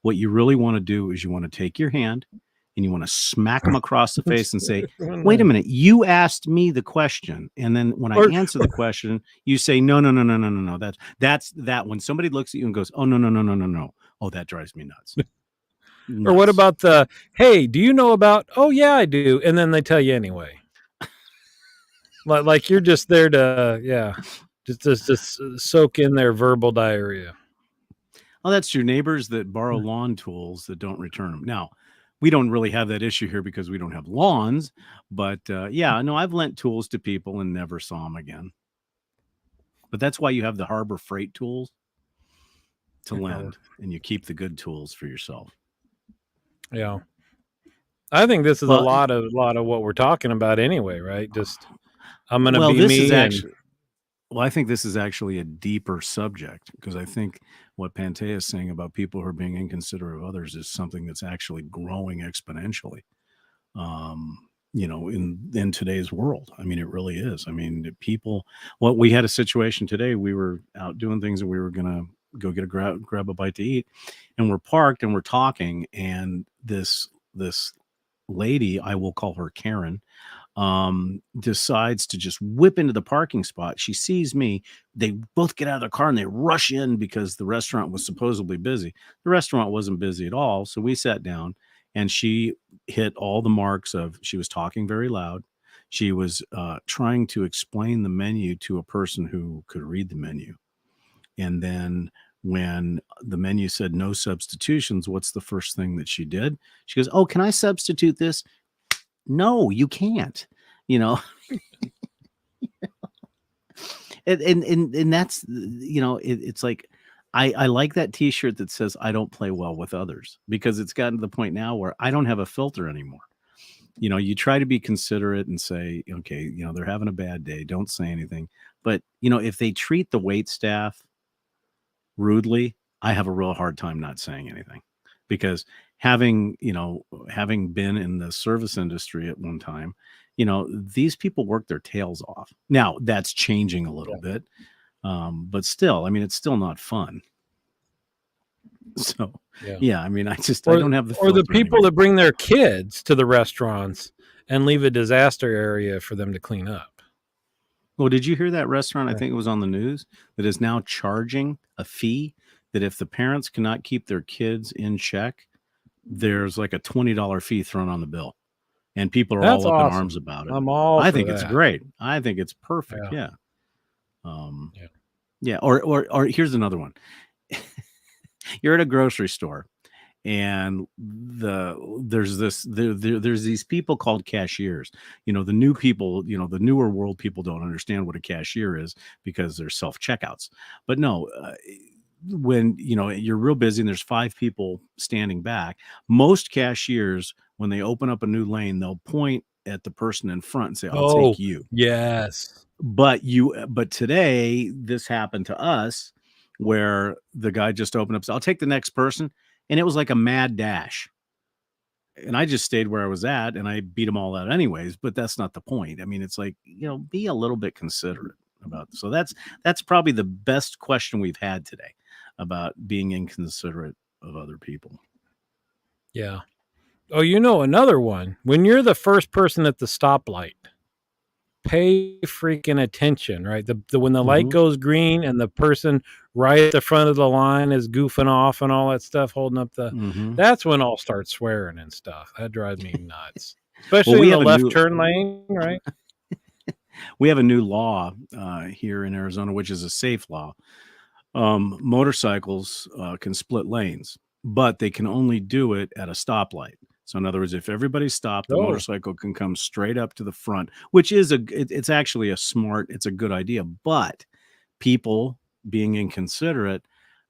What you really want to do is you want to take your hand and you want to smack them across the face and say, wait a minute, you asked me the question. And then when I answer the question, you say, no. That's that when somebody looks at you and goes, oh, no. Oh, that drives me nuts. Or what about hey, do you know about, oh yeah, I do. And then they tell you anyway. like you're just there to, just soak in their verbal diarrhea. Oh, that's your neighbors that borrow lawn tools that don't return them. Now, we don't really have that issue here because we don't have lawns, but I've lent tools to people and never saw them again. But that's why you have the Harbor Freight tools to lend, and you keep the good tools for yourself. Yeah. I think this is a lot of what we're talking about anyway, right? Just I'm going to be me. I think this is actually a deeper subject because I think what Pantea is saying about people who are being inconsiderate of others is something that's actually growing exponentially. In today's world. I mean, it really is. I mean, we had a situation today. We were out doing things and we were going to go get grab a bite to eat, and we're parked and we're talking, and this lady, I will call her Karen, decides to just whip into the parking spot. She sees me. They both get out of their car and they rush in because the restaurant was supposedly busy. The restaurant wasn't busy at all. So we sat down and she hit all the marks of, she was talking very loud. She was trying to explain the menu to a person who could read the menu. And then when the menu said no substitutions, what's the first thing that she did? She goes, oh, can I substitute this? No, you can't, and that's, it's like, I like that t-shirt that says, I don't play well with others, because it's gotten to the point now where I don't have a filter anymore. You try to be considerate and say, okay, they're having a bad day. Don't say anything. But, if they treat the wait staff rudely, I have a real hard time not saying anything, because having been in the service industry at one time, these people work their tails off. Now that's changing a little bit. But still, I mean, it's still not fun. So, I mean, I don't have the, or the people that bring their kids to the restaurants and leave a disaster area for them to clean up. Well, did you hear that restaurant? I think it was on the news, that is now charging a fee that if the parents cannot keep their kids in check, there's like a $20 fee thrown on the bill, and people are all up in arms about it. I think it's great. I think it's perfect. Yeah. Or here's another one. You're at a grocery store, and there's these people called cashiers. The new people, the newer world people don't understand what a cashier is because they're self-checkouts. But no, when you're real busy and there's 5 people standing back, most cashiers, when they open up a new lane, they'll point at the person in front and say, I'll take you. Yes. But today this happened to us, where the guy just opened up, said, I'll take the next person. And it was like a mad dash. And I just stayed where I was at, and I beat them all out anyways, but that's not the point. I mean, it's like, be a little bit considerate about this. So that's probably the best question we've had today. about being inconsiderate of other people. Yeah. Oh, another one. When you're the first person at the stoplight, pay freaking attention, right? When the light goes green and the person right at the front of the line is goofing off and all that stuff, holding up that's when I'll start swearing and stuff. That drives me nuts. Especially in the left turn lane, right? We have a new law here in Arizona, which is a safe law. Motorcycles can split lanes, but they can only do it at a stoplight. So in other words, if everybody stopped, the motorcycle can come straight up to the front, which is it's actually it's a good idea. But people being inconsiderate,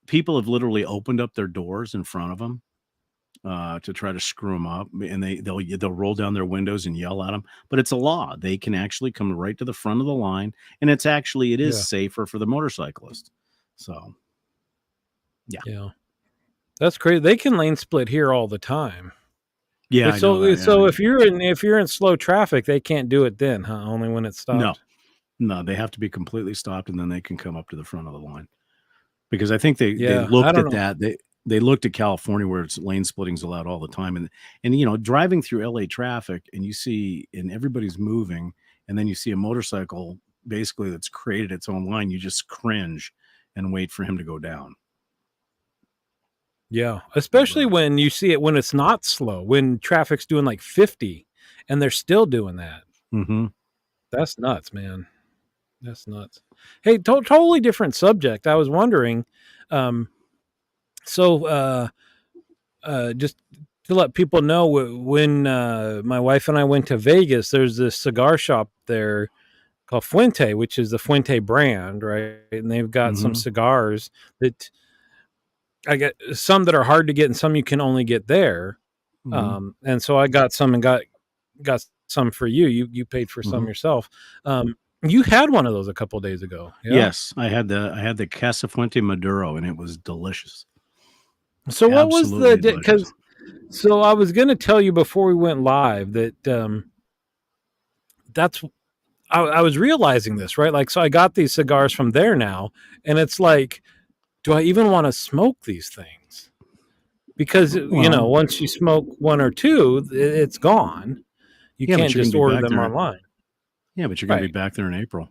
people have literally opened up their doors in front of them to try to screw them up, and they'll roll down their windows and yell at them. But it's a law; they can actually come right to the front of the line, and it is safer for the motorcyclist. So, yeah, that's crazy. They can lane split here all the time. Yeah. So if you're in slow traffic, they can't do it then, huh? Only when it's stopped. No, they have to be completely stopped, and then they can come up to the front of the line. Because I think they looked at that. They looked at California where it's lane splitting's allowed all the time, and driving through LA traffic, and you see and everybody's moving, and then you see a motorcycle basically that's created its own line, you just cringe and wait for him to go down. Yeah, especially when you see it when it's not slow, when traffic's doing like 50 and they're still doing that. That's nuts, man. That's nuts. Hey, totally different subject. I was wondering, just to let people know, when my wife and I went to Vegas, there's this cigar shop there called Fuente, which is the Fuente brand, right? And they've got some cigars that I get some that are hard to get and some you can only get there. And so I got some and got some for you. You paid for some yourself. You had one of those a couple of days ago. Yeah? Yes, I had the Casa Fuente Maduro, and it was delicious. So what was so I was going to tell you before we went live that I was realizing this, right? Like, so I got these cigars from there now, and it's like, do I even want to smoke these things? Because, once you smoke one or two, it's gone. You can't just order them online. Yeah, but you're going to be back there in April.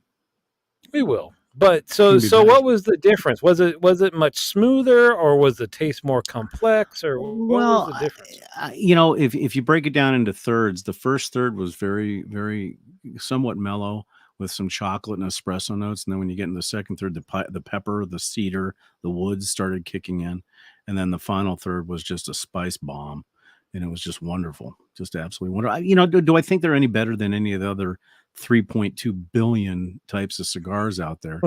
We will. But so what was the difference? Was it much smoother, or was the taste more complex, or what was the difference? If you break it down into thirds, the first third was very, very somewhat mellow with some chocolate and espresso notes, and then when you get in the second third, the pepper, the cedar, the woods started kicking in, and then the final third was just a spice bomb, and it was just wonderful, just absolutely wonderful. Do I think they're any better than any of the other 3.2 billion types of cigars out there?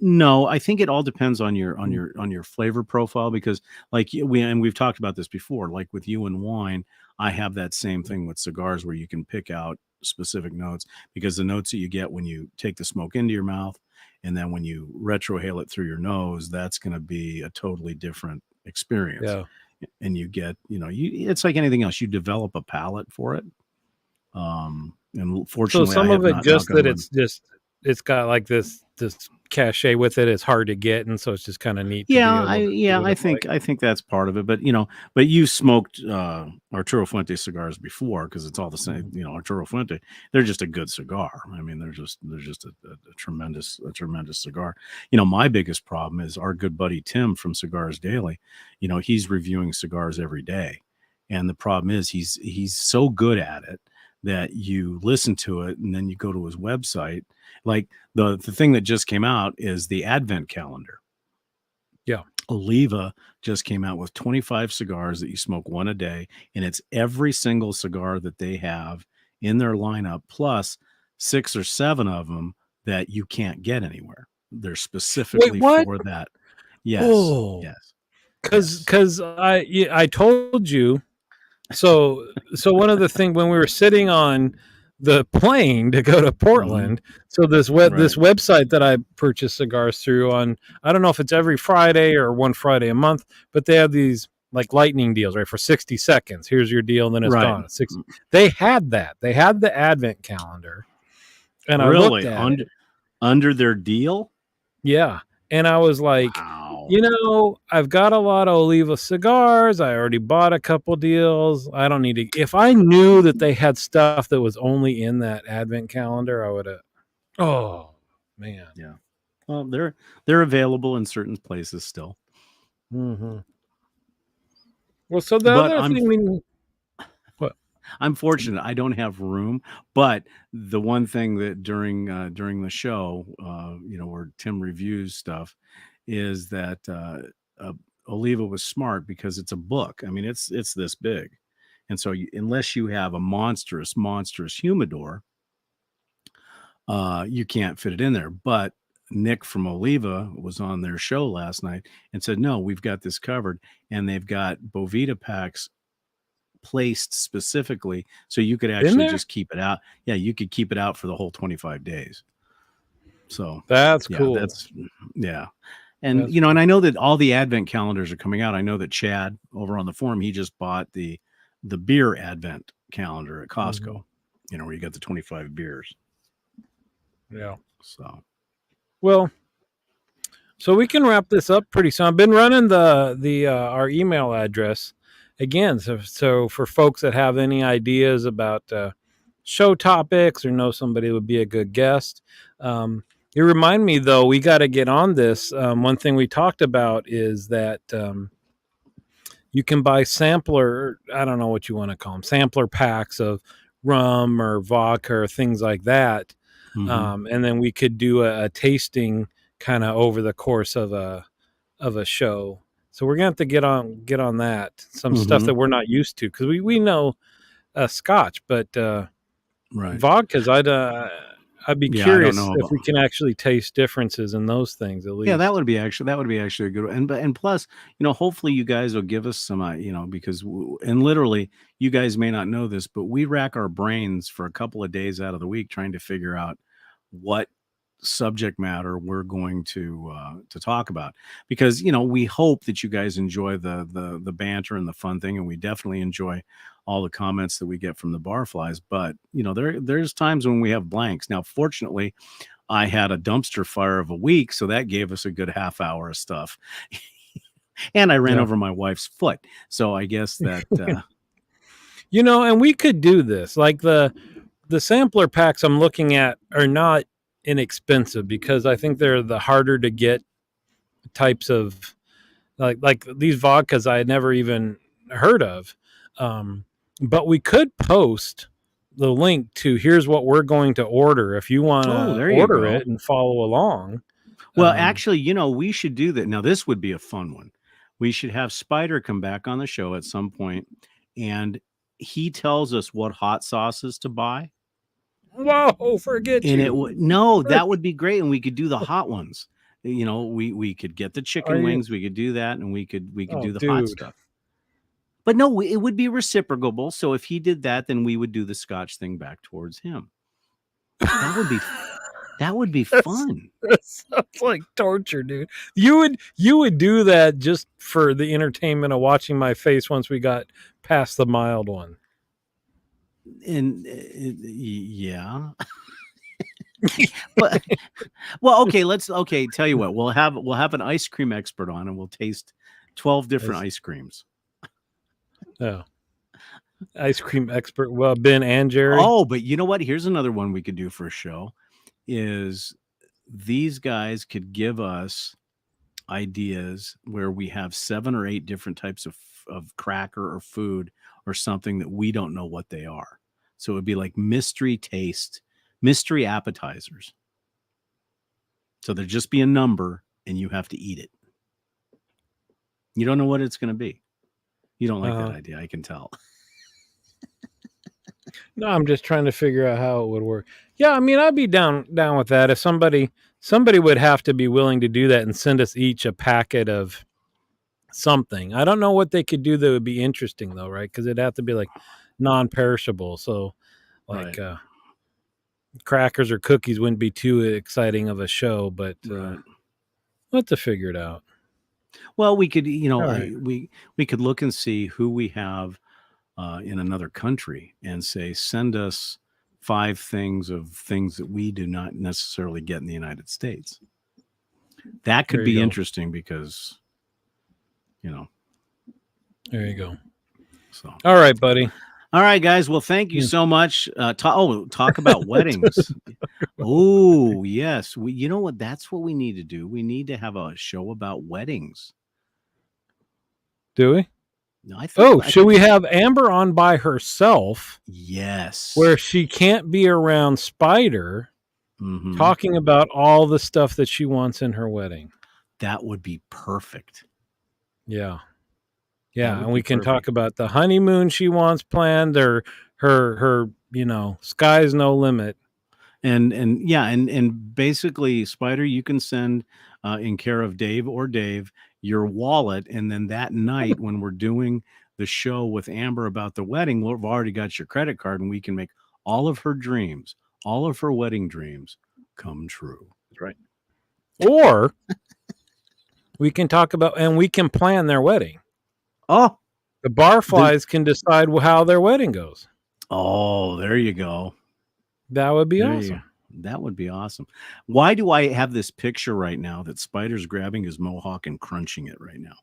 No, I think it all depends on your flavor profile, because we've talked about this before, like with you and wine, I have that same thing with cigars where you can pick out specific notes, because the notes that you get when you take the smoke into your mouth and then when you retrohale it through your nose, that's going to be a totally different experience. Yeah. And you get, it's like anything else, you develop a palate for it. And fortunately, so some of it just that it's got like this cachet with it. It's hard to get, and so it's just kind of neat. I think that's part of it. But you smoked Arturo Fuente cigars before, because it's all the same. Arturo Fuente, they're just a good cigar. I mean, they're just a tremendous cigar. My biggest problem is our good buddy Tim from Cigars Daily. He's reviewing cigars every day, and the problem is he's so good at it that you listen to it and then you go to his website. Like the thing that just came out is the Advent calendar. Yeah. Oliva just came out with 25 cigars that you smoke one a day, and it's every single cigar that they have in their lineup, plus 6 or 7 of them that you can't get anywhere. They're specifically for that. Yes. Oh. Yes. Because I told you. So one of the things when we were sitting on the plane to go to Portland, so this website that I purchase cigars through on, I don't know if it's every Friday or one Friday a month, but they have these like lightning deals, right? For 60 seconds, here's your deal, and then it's gone. 60. They had that. They had the Advent calendar, and I looked at under their deal. Yeah, and I was like, wow. I've got a lot of Oliva cigars. I already bought a couple deals. I don't need to. If I knew that they had stuff that was only in that advent calendar, I would have. Oh, man. Yeah. Well, they're available in certain places still. Mm-hmm. Well, so the other thing what? I'm fortunate. I don't have room, but the one thing that during the show, where Tim reviews stuff, is that Oliva was smart because it's a book. I mean, it's this big, and so unless you have a monstrous humidor, you can't fit it in there. But Nick from Oliva was on their show last night and said, "No, we've got this covered, and they've got Bovita packs placed specifically so you could actually just keep it out. Yeah, you could keep it out for the whole 25 days. So that's cool. And and I know that all the advent calendars are coming out. I know that Chad over on the forum, he just bought the beer advent calendar at Costco, where you got the 25 beers. Yeah. So we can wrap this up pretty soon. I've been running the our email address again. So for folks that have any ideas about show topics or know somebody would be a good guest, you remind me though, we got to get on this. One thing we talked about is that you can buy sampler, I don't know what you want to call them, sampler packs of rum or vodka or things like that. And then we could do a tasting kind of over the course of a show. So we're gonna have to get on that. Some stuff that we're not used to, because we know Scotch, but vodkas, I'd be curious if we can actually taste differences in those things at least. Yeah, that would be actually a good one. And plus, hopefully you guys will give us some, because and literally you guys may not know this, but we rack our brains for a couple of days out of the week trying to figure out what subject matter we're going to talk about, because we hope that you guys enjoy the banter and the fun thing, and we definitely enjoy all the comments that we get from the barflies. But there's times when we have blanks. Now, fortunately, I had a dumpster fire of a week, so that gave us a good half hour of stuff. And I ran over my wife's foot, so I guess that and we could do this. Like the sampler packs I'm looking at are not inexpensive, because I think they're the harder to get types of like these vodkas I had never even heard of. But we could post the link to here's what we're going to order if you want to order it and follow along. Well, actually, we should do that. Now, this would be a fun one. We should have Spider come back on the show at some point, and he tells us what hot sauces to buy. Whoa, forget and you. That would be great. And we could do the hot ones. We could get the chicken wings. We could do that, and we could do the hot stuff. But no, it would be reciprocable. So if he did that, then we would do the Scotch thing back towards him. That would be fun. That sounds like torture, dude. You would do that just for the entertainment of watching my face once we got past the mild one. And yeah. But okay, tell you what, we'll have an ice cream expert on, and we'll taste 12 different ice creams. Oh, ice cream expert. Well, Ben and Jerry. Oh, but you know what? Here's another one we could do for a show. Is these guys could give us ideas where we have 7 or 8 different types of cracker or food or something that we don't know what they are. So it would be like mystery appetizers. So there'd just be a number, and you have to eat it. You don't know what it's going to be. You don't like that idea, I can tell. No, I'm just trying to figure out how it would work. Yeah, I mean, I'd be down with that. If somebody would have to be willing to do that and send us each a packet of something. I don't know what they could do that would be interesting though, right? Because it'd have to be like non-perishable. So like crackers or cookies wouldn't be too exciting of a show, but we'll have to figure it out. Well, we could, we could look and see who we have in another country and say, send us 5 things that we do not necessarily get in the United States. That could be interesting, because you know. There you go. So, all right, buddy. All right, guys. Well, thank you so much. Talk about weddings. Oh, yes. You know what? That's what we need to do. We need to have a show about weddings. Do we? No, should we have Amber on by herself? Yes. Where she can't be around Spider, talking about all the stuff that she wants in her wedding. That would be perfect. Yeah. Yeah, and we can talk about the honeymoon she wants planned, or her sky's no limit. And basically, Spider, you can send in care of Dave your wallet, and then that night when we're doing the show with Amber about the wedding, we've already got your credit card, and we can make all of her dreams, all of her wedding dreams come true. That's right. Or we can talk about, and we can plan their wedding. Oh, the Barflies can decide how their wedding goes. Oh, there you go. That would be awesome. That would be awesome. Why do I have this picture right now that Spider's grabbing his mohawk and crunching it right now?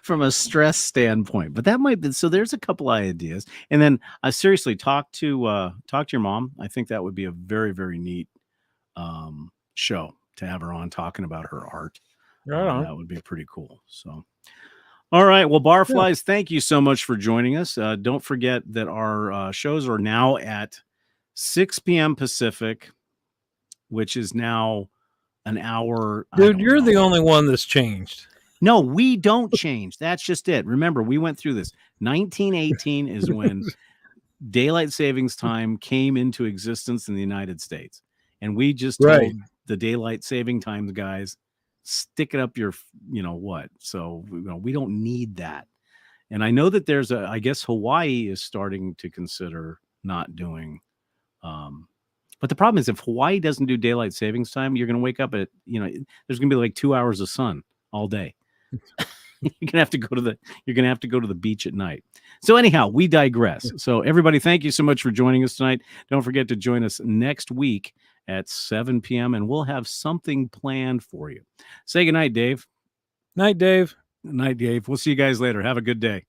From a stress standpoint, but that might be, so there's a couple ideas. And then seriously, talk to your mom. I think that would be a very, very neat show to have her on talking about her art. That would be pretty cool. So, all right. Well, Barflies, thank you so much for joining us. Don't forget that our shows are now at 6 p.m. Pacific, which is now an hour. Dude, you're the only one that's changed. No, we don't change. That's just it. Remember, we went through this. 1918 is when daylight savings time came into existence in the United States. And we just told the daylight saving time guys, stick it up your, what. So we don't need that. And I know that I guess Hawaii is starting to consider not doing, but the problem is if Hawaii doesn't do daylight savings time, you're going to wake up at, there's going to be like 2 hours of sun all day. You're going to have to go to the beach at night. So anyhow, we digress. So everybody, thank you so much for joining us tonight. Don't forget to join us next week at 7 p.m. and we'll have something planned for you. Say goodnight, Dave. Night, Dave. Night, Dave. We'll see you guys later. Have a good day.